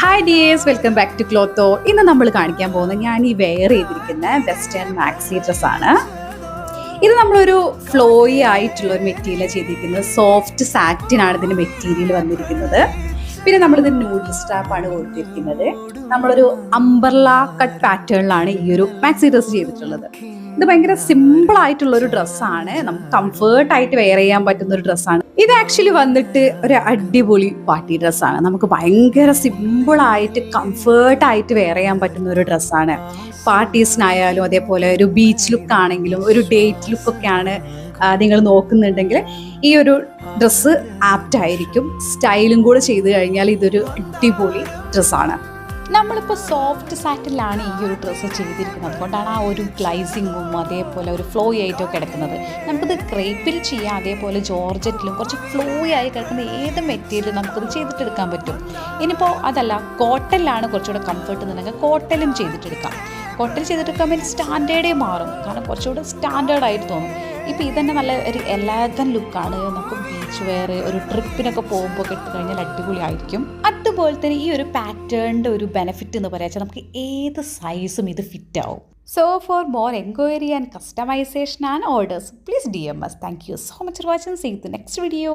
Hi dears, welcome back to Clotho. ഇന്ന് നമ്മൾ കാണിക്കാൻ പോകുന്നത് ഞാൻ ഈ വെയർ ചെയ്തിരിക്കുന്ന വെസ്റ്റേൺ മാക്സി ഡ്രസ്സാണ്. ഇത് നമ്മളൊരു ഫ്ലോയി ആയിട്ടുള്ള ഒരു മെറ്റീരിയൽ ചെയ്തിരിക്കുന്നത്. സോഫ്റ്റ് സാറ്റിനാണ് ഇതിൻ്റെ മെറ്റീരിയൽ വന്നിരിക്കുന്നത്. പിന്നെ നമ്മളിത് നൂഡിൽ സ്ട്രാപ്പാണ് കൊടുത്തിരിക്കുന്നത്. നമ്മളൊരു അംബർല കട്ട് പാറ്റേണിലാണ് ഈ ഒരു മാക്സി ഡ്രസ്സ് ചെയ്തിട്ടുള്ളത്. ഇത് ഭയങ്കര സിമ്പിൾ ആയിട്ടുള്ള ഒരു ഡ്രസ്സാണ്. നമുക്ക് കംഫേർട്ടായിട്ട് വെയർ ചെയ്യാൻ പറ്റുന്ന ഒരു ഡ്രസ്സാണ്. ഇത് ആക്ച്വലി വന്നിട്ട് ഒരു അടിപൊളി പാർട്ടി ഡ്രസ്സാണ്. നമുക്ക് ഭയങ്കര സിമ്പിളായിട്ട് കംഫേർട്ടായിട്ട് വെയർ ചെയ്യാൻ പറ്റുന്ന ഒരു ഡ്രസ്സാണ്. പാർട്ടീസിനായാലും അതേപോലെ ഒരു ബീച്ച് ലുക്ക് ആണെങ്കിലും ഒരു ഡേറ്റ് ലുക്കൊക്കെയാണ് നിങ്ങൾ നോക്കുന്നുണ്ടെങ്കിൽ ഈ ഒരു ഡ്രസ്സ് ആപ്റ്റ് ആയിരിക്കും. സ്റ്റൈലും കൂടെ ചെയ്ത് കഴിഞ്ഞാൽ ഇതൊരു അടിപൊളി ഡ്രസ്സാണ്. നമ്മളിപ്പോൾ സോഫ്റ്റ് സാറ്റിലാണ് ഈ ഒരു ഡ്രസ്സ് ചെയ്തിരിക്കുന്നത്. അതുകൊണ്ടാണ് ആ ഒരു ഗ്ലൈസിങ്ങും അതേപോലെ ഒരു ഫ്ലോയി ആയിട്ടൊക്കെ കിടക്കുന്നത്. നമുക്കിത് ക്രേപ്പിൽ ചെയ്യാം, അതേപോലെ ജോർജറ്റിലും കുറച്ച് ഫ്ലോയി ആയി കിടക്കുന്ന ഏത് മെറ്റീരിയലും നമുക്കിത് ചെയ്തിട്ടെടുക്കാൻ പറ്റും. ഇനിയിപ്പോൾ അതല്ല, കോട്ടണിലാണ് കുറച്ചുകൂടെ കംഫർട്ട് എന്നുണ്ടെങ്കിൽ കോട്ടണിലും ചെയ്തിട്ടെടുക്കാം. കോട്ടൺ ചെയ്തിട്ടെടുക്കാൻ വേണ്ടി സ്റ്റാൻഡേർഡേ മാറും, കാരണം കുറച്ചുകൂടെ സ്റ്റാൻഡേർഡായിട്ട് തോന്നും. ഇപ്പോൾ ഇതന്നെ നല്ല ഒരു എലഗൻ ലുക്കാണ്. നമുക്ക് ബീച്ച് വെയർ ഒരു ട്രിപ്പിനൊക്കെ പോകുമ്പോൾ ഇട്ട് കഴിഞ്ഞാൽ അടിപൊളിയായിരിക്കും. അതുപോലെ തന്നെ ഈ ഒരു പാറ്റേണിൻ്റെ ഒരു ബെനിഫിറ്റ് എന്ന് പറയാച്ചാൽ നമുക്ക് ഏത് സൈസും ഇത് ഫിറ്റ് ആവും. So for more enquiry and customisation and orders please DM us. Thank you so much for watching. See you in the next video.